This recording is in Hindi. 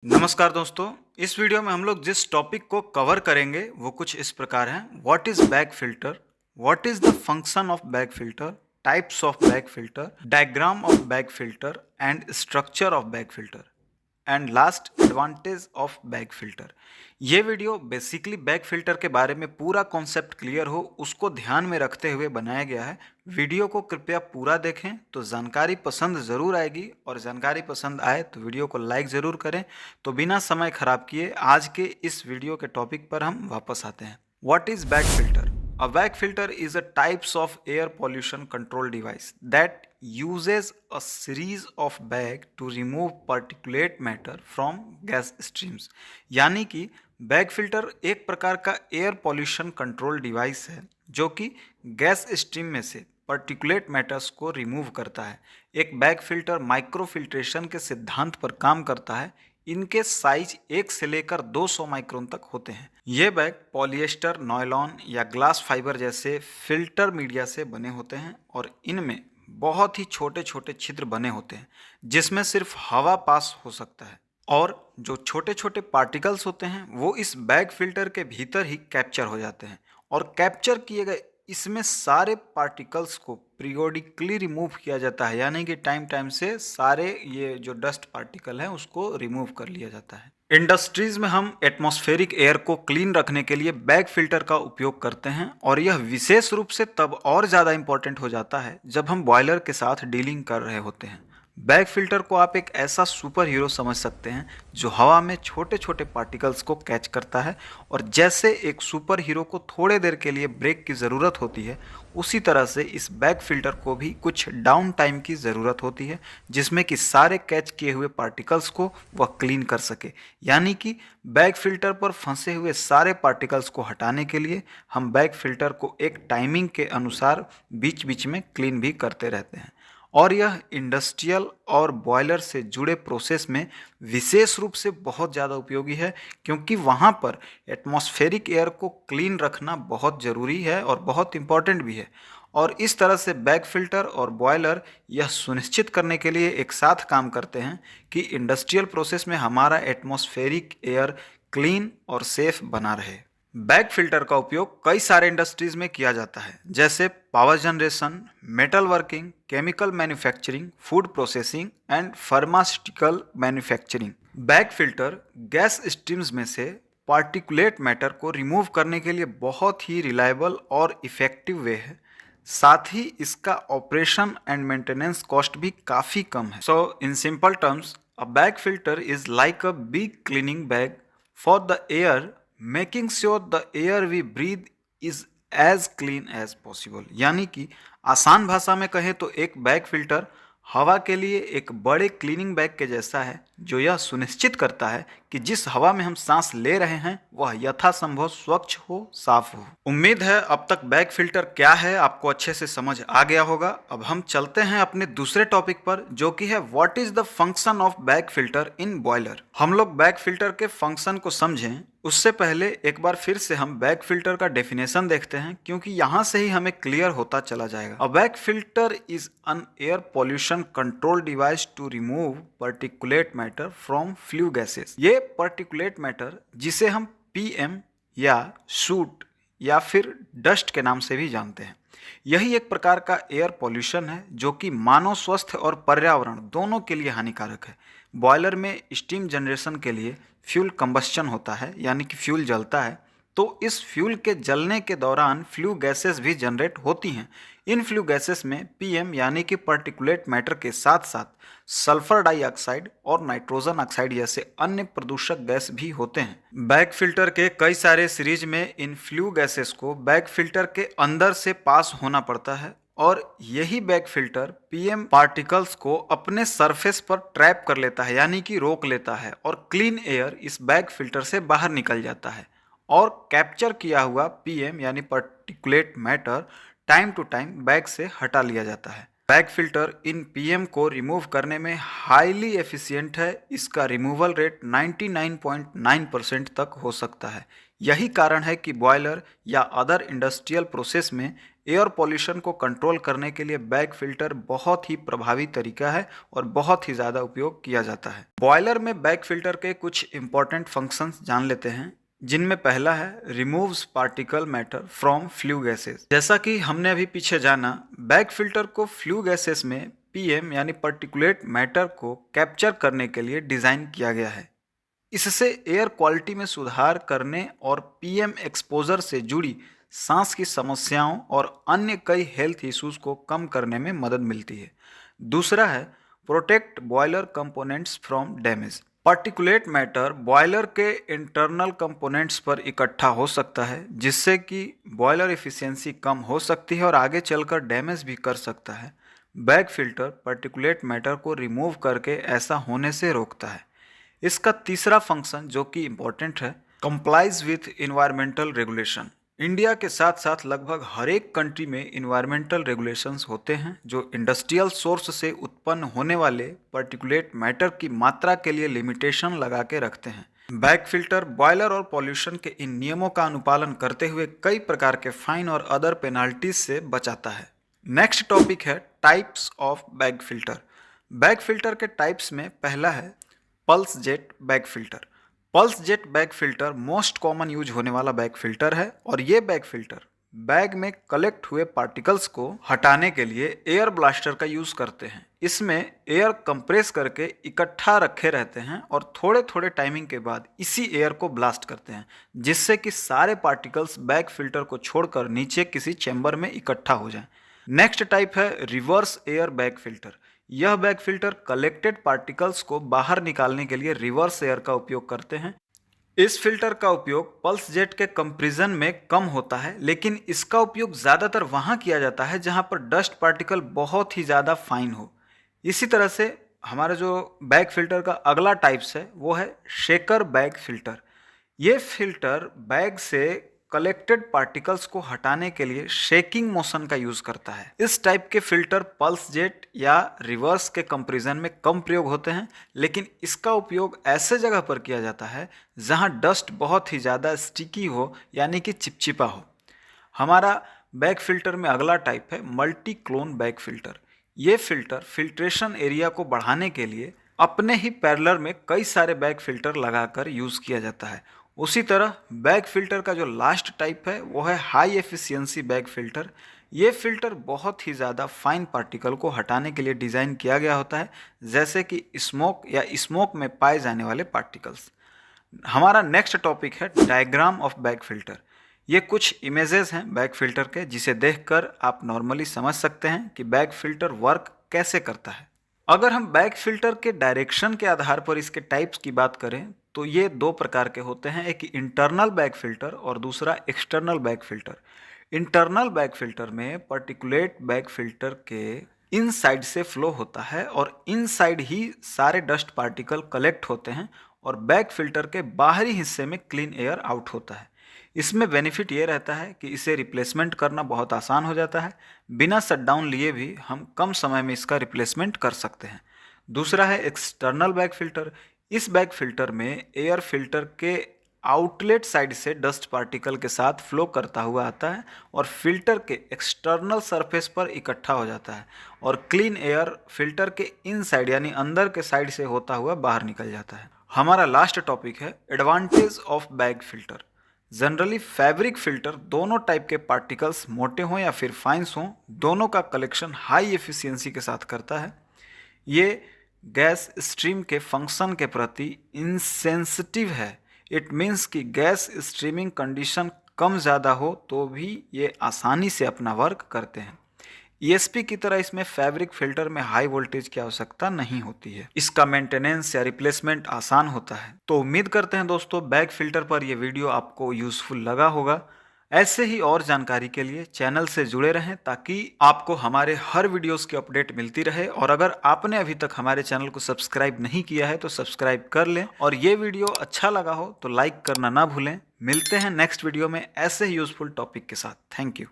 नमस्कार दोस्तों। इस वीडियो में हम लोग जिस टॉपिक को कवर करेंगे वो कुछ इस प्रकार है। What is bag filter, what is the function of bag filter, types of bag filter, diagram of bag filter and structure of bag filter and last advantage of bag filter. ये वीडियो बेसिकली बैग फिल्टर के बारे में पूरा कॉन्सेप्ट क्लियर हो उसको ध्यान में रखते हुए बनाया गया है। वीडियो को कृपया पूरा देखें तो जानकारी पसंद ज़रूर आएगी, और जानकारी पसंद आए तो वीडियो को लाइक ज़रूर करें। तो बिना समय खराब किए आज के इस वीडियो के टॉपिक पर हम वापस आते हैं। What is bag filter? A vac filter is a types of air pollution control device that uses a series of bag to remove particulate matter from gas streams। यानी कि बैग फिल्टर एक प्रकार का एयर पॉल्यूशन कंट्रोल डिवाइस है जो कि गैस स्ट्रीम में से पर्टिकुलेट मैटर्स को रिमूव करता है। एक बैग फिल्टर माइक्रो फिल्ट्रेशन के सिद्धांत पर काम करता है। इनके साइज 1 से लेकर 200 माइक्रोन तक होते हैं। ये बैग पॉलिएस्टर, नायलॉन या ग्लास फाइबर जैसे फिल्टर मीडिया से बने होते हैं और इनमें बहुत ही छोटे छोटे छिद्र बने होते हैं जिसमें सिर्फ हवा पास हो सकता है, और जो छोटे छोटे पार्टिकल्स होते हैं वो इस बैग फिल्टर के भीतर ही कैप्चर हो जाते हैं, और कैप्चर किए गए इसमें सारे पार्टिकल्स को पीरियोडिकली रिमूव किया जाता है। यानी कि टाइम टाइम से सारे ये जो डस्ट पार्टिकल है उसको रिमूव कर लिया जाता है। इंडस्ट्रीज में हम एटमॉस्फेरिक एयर को क्लीन रखने के लिए बैग फिल्टर का उपयोग करते हैं, और यह विशेष रूप से तब और ज़्यादा इंपॉर्टेंट हो जाता है जब हम बॉयलर के साथ डीलिंग कर रहे होते हैं। बैग फिल्टर को आप एक ऐसा सुपर हीरो समझ सकते हैं जो हवा में छोटे छोटे पार्टिकल्स को कैच करता है, और जैसे एक सुपर हीरो को थोड़े देर के लिए ब्रेक की ज़रूरत होती है उसी तरह से इस बैग फिल्टर को भी कुछ डाउन टाइम की ज़रूरत होती है जिसमें कि सारे कैच किए हुए पार्टिकल्स को वह क्लीन कर सके। यानी कि बैग फिल्टर पर फंसे हुए सारे पार्टिकल्स को हटाने के लिए हम बैग फिल्टर को एक टाइमिंग के अनुसार बीच बीच में क्लीन भी करते रहते हैं, और यह इंडस्ट्रियल और बॉयलर से जुड़े प्रोसेस में विशेष रूप से बहुत ज़्यादा उपयोगी है, क्योंकि वहाँ पर एटमॉस्फेरिक एयर को क्लीन रखना बहुत ज़रूरी है और बहुत इम्पॉर्टेंट भी है। और इस तरह से बैग फिल्टर और बॉयलर यह सुनिश्चित करने के लिए एक साथ काम करते हैं कि इंडस्ट्रियल प्रोसेस में हमारा एटमॉस्फेरिक एयर क्लीन और सेफ बना रहे। बैग फिल्टर का उपयोग कई सारे इंडस्ट्रीज में किया जाता है, जैसे power generation, metal working, chemical manufacturing, food processing and pharmaceutical manufacturing. Bag filter gas streams में से पार्टिकुलेट मैटर को रिमूव करने के लिए बहुत ही रिलायबल और इफ़ेक्टिव वे है। साथ ही इसका ऑपरेशन एंड मेंटेनेंस कॉस्ट भी काफ़ी कम है। So in simple terms, a bag filter is like a big cleaning bag for the air, making sure the air we breathe is as clean as possible. यानी कि आसान भाषा में कहें तो एक बैग फिल्टर हवा के लिए एक बड़े क्लीनिंग बैग के जैसा है, जो यह सुनिश्चित करता है कि जिस हवा में हम सांस ले रहे हैं वह यथासंभव स्वच्छ हो, साफ हो। उम्मीद है अब तक बैग फिल्टर क्या है आपको अच्छे से समझ आ गया होगा। अब हम चलते हैं अपने दूसरे टॉपिक पर, जो कि है what is the function of bag filter in boiler. हम लोग बैग फिल्टर के फंक्शन को समझें उससे पहले एक बार फिर से हम बैग फिल्टर का डेफिनेशन देखते हैं, क्योंकि यहाँ से ही हमें क्लियर होता चला जाएगा। A bag filter is an air pollution control device to remove particulate matter from flue gases. ये पर्टिकुलेट मैटर जिसे हम पीएम या सूट या फिर डस्ट के नाम से भी जानते हैं, यही एक प्रकार का एयर पॉल्यूशन है जो कि मानव स्वास्थ्य और पर्यावरण दोनों के लिए हानिकारक है। बॉयलर में स्टीम जनरेशन के लिए फ्यूल कंबस्चन होता है, यानी कि फ्यूल जलता है, तो इस फ्यूल के जलने के दौरान फ्लू गैसेस भी जनरेट होती हैं। इन फ्लू गैसेस में पीएम यानी कि पर्टिकुलेट मैटर के साथ साथ सल्फर डाइऑक्साइड और नाइट्रोजन ऑक्साइड जैसे अन्य प्रदूषक गैस भी होते हैं। बैग फिल्टर के कई सारे सीरीज में इन फ्लू गैसेस को बैग फिल्टर के अंदर से पास होना पड़ता है, और यही बैग फिल्टर पीएम पार्टिकल्स को अपने सरफेस पर ट्रैप कर लेता है, यानी कि रोक लेता है, और क्लीन एयर इस बैग फिल्टर से बाहर निकल जाता है, और कैप्चर किया हुआ पीएम यानी particulate matter time to time bag से हटा लिया जाता है। बैग फिल्टर इन पीएम को रिमूव करने में हाईली एफिशिएंट है। इसका रिमूवल रेट 99.9% तक हो सकता है। यही कारण है कि बॉयलर या अदर इंडस्ट्रियल प्रोसेस में एयर पॉल्यूशन को कंट्रोल करने के लिए बैग फिल्टर बहुत ही प्रभावी तरीका है और बहुत ही ज़्यादा उपयोग किया जाता है। बॉयलर में बैग फिल्टर के कुछ इंपॉर्टेंट फंक्शंस जान लेते हैं, जिनमें पहला है removes particle matter from flue gases. जैसा कि हमने अभी पीछे जाना, बैग फिल्टर को फ्लू गैसेस में पीएम यानी पर्टिकुलेट मैटर को कैप्चर करने के लिए डिज़ाइन किया गया है। इससे एयर क्वालिटी में सुधार करने और पीएम एक्सपोजर से जुड़ी सांस की समस्याओं और अन्य कई हेल्थ इश्यूज को कम करने में मदद मिलती है। दूसरा है protect boiler components from damage. Particulate matter boiler के इंटरनल कंपोनेंट्स पर इकट्ठा हो सकता है, जिससे कि बॉयलर एफिशिएंसी कम हो सकती है और आगे चलकर डैमेज भी कर सकता है। बैग फिल्टर पार्टिकुलेट मैटर को रिमूव करके ऐसा होने से रोकता है। इसका तीसरा फंक्शन जो कि इम्पोर्टेंट है, complies with environmental regulation. India के साथ साथ लगभग हर एक कंट्री में इन्वायरमेंटल रेगुलेशंस होते हैं जो इंडस्ट्रियल सोर्स से उत्पन्न होने वाले पर्टिकुलेट मैटर की मात्रा के लिए लिमिटेशन लगा के रखते हैं। बैग फिल्टर बॉयलर और पॉल्यूशन के इन नियमों का अनुपालन करते हुए कई प्रकार के फाइन और अदर पेनाल्टीज से बचाता है। नेक्स्ट टॉपिक है types of bag filter. Bag filter के टाइप्स में पहला है pulse jet bag filter. Pulse jet bag filter most common use होने वाला बैग फिल्टर है और ये बैग फिल्टर बैग में कलेक्ट हुए पार्टिकल्स को हटाने के लिए एयर ब्लास्टर का यूज करते हैं। इसमें एयर कंप्रेस करके इकट्ठा रखे रहते हैं और थोड़े थोड़े टाइमिंग के बाद इसी एयर को ब्लास्ट करते हैं, जिससे कि सारे पार्टिकल्स बैग फिल्टर को छोड़कर नीचे किसी चैम्बर में इकट्ठा हो जाएं। नेक्स्ट टाइप है रिवर्स एयर बैग फिल्टर। यह बैग फिल्टर कलेक्टेड पार्टिकल्स को बाहर निकालने के लिए रिवर्स एयर का उपयोग करते हैं। इस फिल्टर का उपयोग पल्स जेट के कंपैरिजन में कम होता है, लेकिन इसका उपयोग ज़्यादातर वहाँ किया जाता है जहाँ पर डस्ट पार्टिकल बहुत ही ज़्यादा फाइन हो। इसी तरह से हमारा जो बैग फिल्टर का अगला टाइप्स है वो है शेकर बैग फिल्टर। ये फिल्टर बैग से कलेक्टेड पार्टिकल्स को हटाने के लिए शेकिंग मोशन का यूज करता है। इस टाइप के फिल्टर पल्स जेट या रिवर्स के कंपैरिजन में कम प्रयोग होते हैं, लेकिन इसका उपयोग ऐसे जगह पर किया जाता है जहां डस्ट बहुत ही ज़्यादा स्टिकी हो, यानी कि चिपचिपा हो। हमारा बैग फिल्टर में अगला टाइप है मल्टी क्लोन बैग फिल्टर। ये फिल्टर फिल्ट्रेशन एरिया को बढ़ाने के लिए अपने ही पैरेलल में कई सारे बैग फिल्टर लगाकर यूज़ किया जाता है। उसी तरह बैग फिल्टर का जो लास्ट टाइप है वो है हाई एफिशिएंसी बैग फिल्टर। ये फिल्टर बहुत ही ज़्यादा फाइन पार्टिकल को हटाने के लिए डिज़ाइन किया गया होता है, जैसे कि स्मोक या स्मोक में पाए जाने वाले पार्टिकल्स। हमारा नेक्स्ट टॉपिक है डायग्राम ऑफ बैग फिल्टर। ये कुछ इमेजेस हैं बैग फिल्टर के, जिसे देखकर आप नॉर्मली समझ सकते हैं कि बैग फिल्टर वर्क कैसे करता है। अगर हम बैग फिल्टर के डायरेक्शन के आधार पर इसके टाइप्स की बात करें तो ये दो प्रकार के होते हैं, एक इंटरनल बैग फिल्टर और दूसरा external bag filter. Internal bag filter में पर्टिकुलेट बैग फिल्टर के इनसाइड से फ्लो होता है और इनसाइड ही सारे डस्ट पार्टिकल कलेक्ट होते हैं और बैग फिल्टर के बाहरी हिस्से में क्लीन एयर आउट होता है। इसमें बेनिफिट ये रहता है कि इसे रिप्लेसमेंट करना बहुत आसान हो जाता है। बिना शटडाउन लिए भी हम कम समय में इसका रिप्लेसमेंट कर सकते हैं। दूसरा है एक्सटर्नल बैग फिल्टर। इस बैग फिल्टर में एयर फिल्टर के आउटलेट साइड से डस्ट पार्टिकल के साथ फ्लो करता हुआ आता है और फिल्टर के एक्सटर्नल सरफेस पर इकट्ठा हो जाता है और क्लीन एयर फिल्टर के इनसाइड यानी अंदर के साइड से होता हुआ बाहर निकल जाता है। हमारा लास्ट टॉपिक है advantage of bag filter. Generally fabric filter दोनों टाइप के पार्टिकल्स, मोटे हों या फिर फाइन्स हों, दोनों का कलेक्शन हाई एफिशिएंसी के साथ करता है। ये गैस स्ट्रीम के फंक्शन के प्रति इंसेंसिटिव है। इट मीन्स कि गैस स्ट्रीमिंग कंडीशन कम ज़्यादा हो तो भी ये आसानी से अपना वर्क करते हैं। ईएसपी की तरह इसमें फैब्रिक फिल्टर में हाई वोल्टेज की आवश्यकता नहीं होती है। इसका मेंटेनेंस या रिप्लेसमेंट आसान होता है। तो उम्मीद करते हैं दोस्तों बैग फिल्टर पर यह वीडियो आपको यूजफुल लगा होगा। ऐसे ही और जानकारी के लिए चैनल से जुड़े रहें ताकि आपको हमारे हर वीडियोस की अपडेट मिलती रहे। और अगर आपने अभी तक हमारे चैनल को सब्सक्राइब नहीं किया है तो सब्सक्राइब कर लें और ये वीडियो अच्छा लगा हो तो लाइक करना ना भूलें। मिलते हैं नेक्स्ट वीडियो में ऐसे ही यूजफुल टॉपिक के साथ। Thank you.